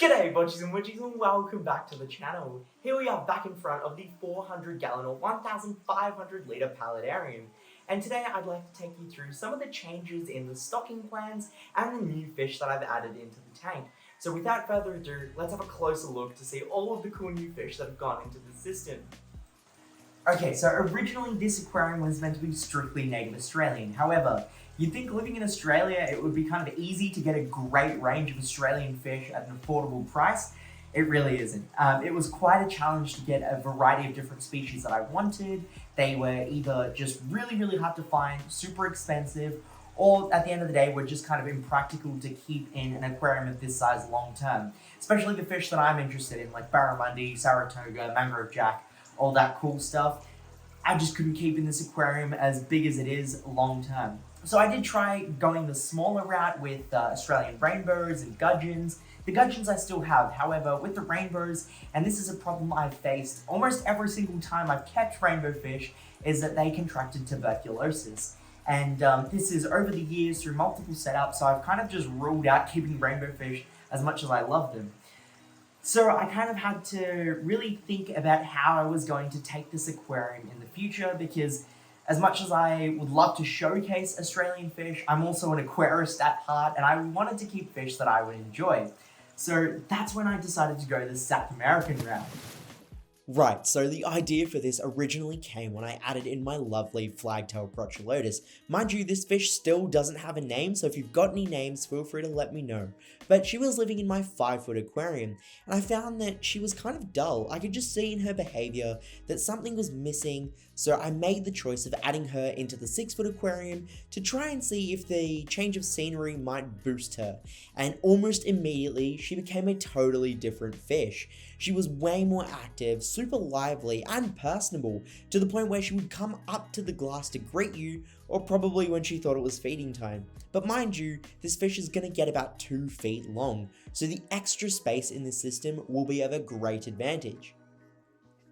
G'day Bodgies and Widgies and welcome back to the channel. Here we are back in front of the 400 gallon or 1,500 litre paludarium. And today I'd like to take you through some of the changes in the stocking plans and the new fish that I've added into the tank. So without further ado, let's have a closer look to see all of the cool new fish that have gone into the system. Okay, so originally this aquarium was meant to be strictly native Australian. However, you'd think living in Australia it would be kind of easy to get a great range of Australian fish at an affordable price. It really isn't. It was quite a challenge to get a variety of different species that I wanted. They were either just really hard to find, super expensive, or at the end of the day were just kind of impractical to keep in an aquarium of this size long term. Especially the fish that I'm interested in, like barramundi, Saratoga, mangrove jack, all that cool stuff. I just couldn't keep in this aquarium as big as it is long term. So I did try going the smaller route with Australian rainbows and gudgeons. The gudgeons I still have, however, with the rainbows, and this is a problem I've faced almost every single time I've kept rainbow fish, is that they contracted tuberculosis. And this is over the years through multiple setups, so I've kind of just ruled out keeping rainbow fish as much as I love them. So I kind of had to really think about how I was going to take this aquarium in the future, because as much as I would love to showcase Australian fish, I'm also an aquarist at heart, and I wanted to keep fish that I would enjoy. So that's when I decided to go the South American route. Right, so the idea for this originally came when I added in my lovely flagtail crotchulotus. Mind you, this fish still doesn't have a name, so if you've got any names, feel free to let me know. But she was living in my 5-foot aquarium, and I found that she was kind of dull. I could just see in her behaviour that something was missing, so I made the choice of adding her into the 6-foot aquarium to try and see if the change of scenery might boost her. And almost immediately, she became a totally different fish. She was way more active, super lively and personable, to the point where she would come up to the glass to greet you, or probably when she thought it was feeding time. But mind you, this fish is going to get about 2 feet long, so the extra space in this system will be of a great advantage.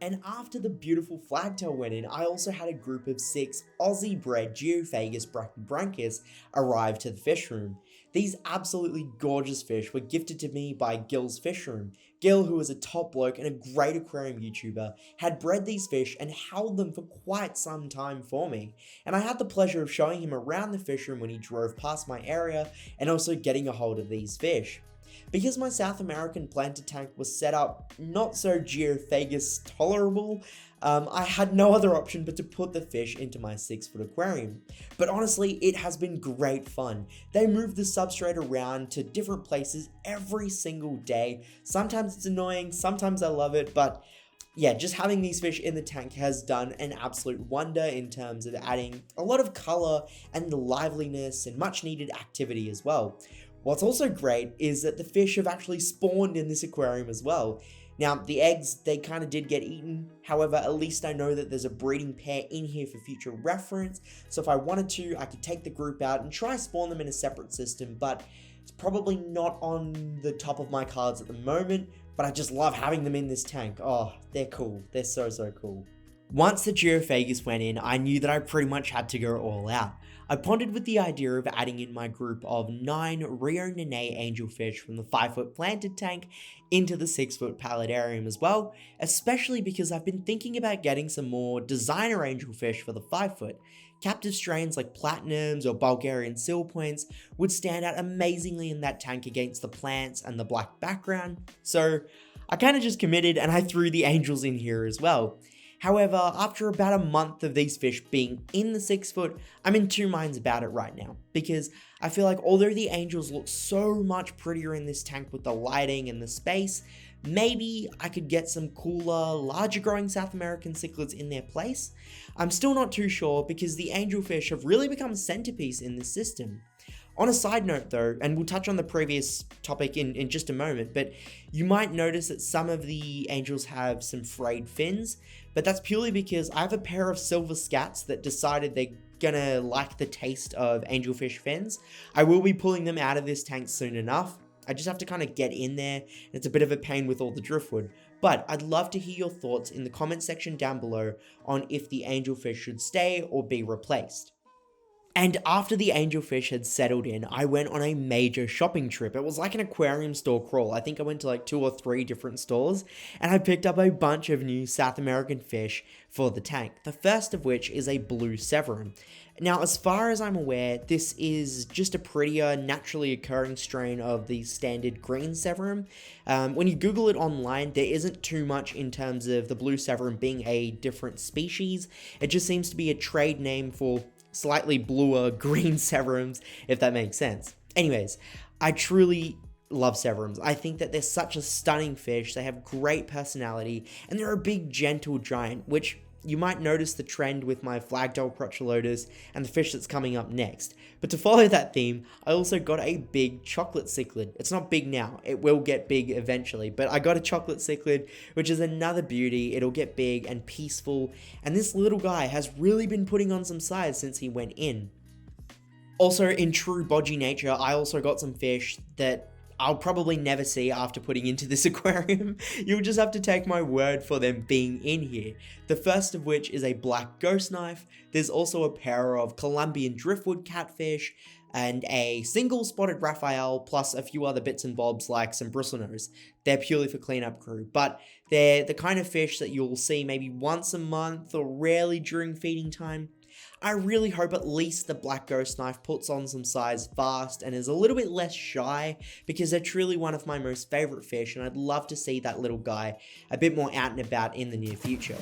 And after the beautiful flagtail went in, I also had a group of 6 Aussie-bred Geophagus brachybranchus arrive to the fish room. These absolutely gorgeous fish were gifted to me by Gil's Fish Room. Gil, who is a top bloke and a great aquarium YouTuber, had bred these fish and held them for quite some time for me. And I had the pleasure of showing him around the fish room when he drove past my area and also getting a hold of these fish. Because my South American planted tank was set up not so Geophagus tolerable, I had no other option but to put the fish into my 6-foot aquarium. But honestly, it has been great fun. They move the substrate around to different places every single day. Sometimes it's annoying, sometimes I love it, but yeah, just having these fish in the tank has done an absolute wonder in terms of adding a lot of colour and liveliness and much needed activity as well. What's also great is that the fish have actually spawned in this aquarium as well. Now, the eggs, they kind of did get eaten. However, at least I know that there's a breeding pair in here for future reference. So if I wanted to, I could take the group out and try spawn them in a separate system, but it's probably not on the top of my cards at the moment, but I just love having them in this tank. Oh, they're cool. They're so cool. Once the Geophagus went in, I knew that I pretty much had to go all out. I pondered with the idea of adding in my group of 9 Rio Nene angelfish from the 5-foot planted tank into the 6-foot paludarium as well, especially because I've been thinking about getting some more designer angelfish for the 5-foot. Captive strains like platinums or Bulgarian seal points would stand out amazingly in that tank against the plants and the black background, so I kind of just committed and I threw the angels in here as well. However, after about a month of these fish being in the 6-foot, I'm in two minds about it right now, because I feel like although the angels look so much prettier in this tank with the lighting and the space, maybe I could get some cooler, larger growing South American cichlids in their place. I'm still not too sure because the angelfish have really become a centerpiece in this system. On a side note though, and we'll touch on the previous topic in just a moment, but you might notice that some of the angels have some frayed fins, but that's purely because I have a pair of silver scats that decided they're gonna like the taste of angelfish fins. I will be pulling them out of this tank soon enough. I just have to kind of get in there. It's a bit of a pain with all the driftwood, but I'd love to hear your thoughts in the comment section down below on if the angelfish should stay or be replaced. And after the angelfish had settled in, I went on a major shopping trip. It was like an aquarium store crawl. I think I went to like 2 or 3 different stores, and I picked up a bunch of new South American fish for the tank. The first of which is a blue severum. Now, as far as I'm aware, this is just a prettier, naturally occurring strain of the standard green severum. When you Google it online, there isn't too much in terms of the blue severum being a different species. It just seems to be a trade name for slightly bluer green severums, if that makes sense. Anyways, I truly love severums. I think that they're such a stunning fish. They have great personality, and they're a big, gentle giant, which you might notice the trend with my flagtail Prochulotus and the fish that's coming up next. But to follow that theme, I also got a big chocolate cichlid. It's not big now, it will get big eventually, but I got a chocolate cichlid, which is another beauty. It'll get big and peaceful, and this little guy has really been putting on some size since he went in. Also, in true Bodgie nature, I also got some fish that I'll probably never see after putting into this aquarium. You'll just have to take my word for them being in here. The first of which is a black ghost knife. There's also a pair of Colombian driftwood catfish and a single spotted Raphael, plus a few other bits and bobs like some bristlenose. They're purely for cleanup crew, but they're the kind of fish that you'll see maybe once a month or rarely during feeding time. I really hope at least the black ghost knife puts on some size fast and is a little bit less shy, because they're truly one of my most favorite fish, and I'd love to see that little guy a bit more out and about in the near future.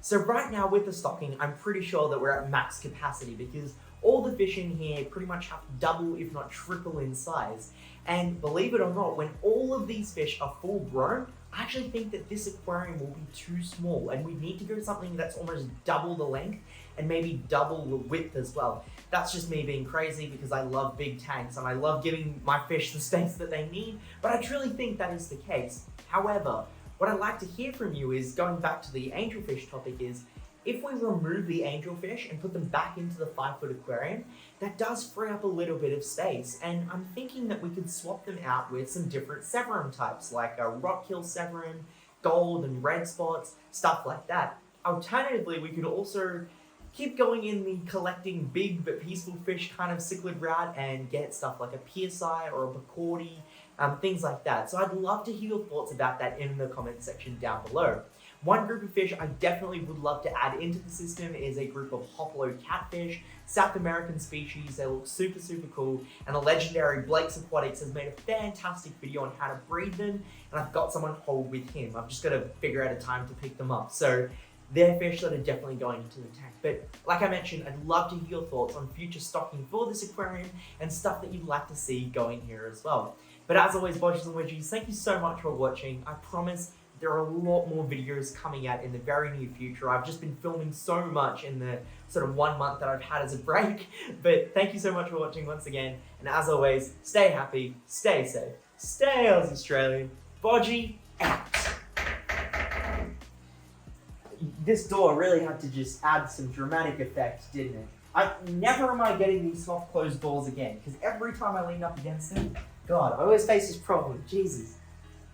So right now with the stocking, I'm pretty sure that we're at max capacity because all the fish in here pretty much have to double, if not triple in size. And believe it or not, when all of these fish are full grown, I actually think that this aquarium will be too small, and we need to go something that's almost double the length and maybe double the width as well. That's just me being crazy because I love big tanks and I love giving my fish the space that they need, but I truly think that is the case. However, what I'd like to hear from you is, going back to the angelfish topic, is if we remove the angelfish and put them back into the 5-foot aquarium, that does free up a little bit of space, and I'm thinking that we could swap them out with some different severum types, like a rockkill severum, gold and red spots, stuff like that. Alternatively, we could also keep going in the collecting big but peaceful fish kind of cichlid route and get stuff like a Pearsi or a Bacardi, things like that. So I'd love to hear your thoughts about that in the comment section down below. One group of fish I definitely would love to add into the system is a group of hoplo catfish, South American species. They look super, super cool, and the legendary Blake's Aquatics has made a fantastic video on how to breed them, and I've got someone hold with him. I've just got to figure out a time to pick them up. So they're fish that are definitely going into the tank. But like I mentioned, I'd love to hear your thoughts on future stocking for this aquarium and stuff that you'd like to see going here as well. But as always, Bodgies and Widgies, thank you so much for watching. I promise there are a lot more videos coming out in the very near future. I've just been filming so much in the sort of 1 month that I've had as a break. But thank you so much for watching once again. And as always, stay happy, stay safe, stay Aussie Australian. Bodgie out. This door really had to just add some dramatic effect, didn't it? Never am I getting these soft closed doors again, because every time I lean up against them, God, I always face this problem. Jesus.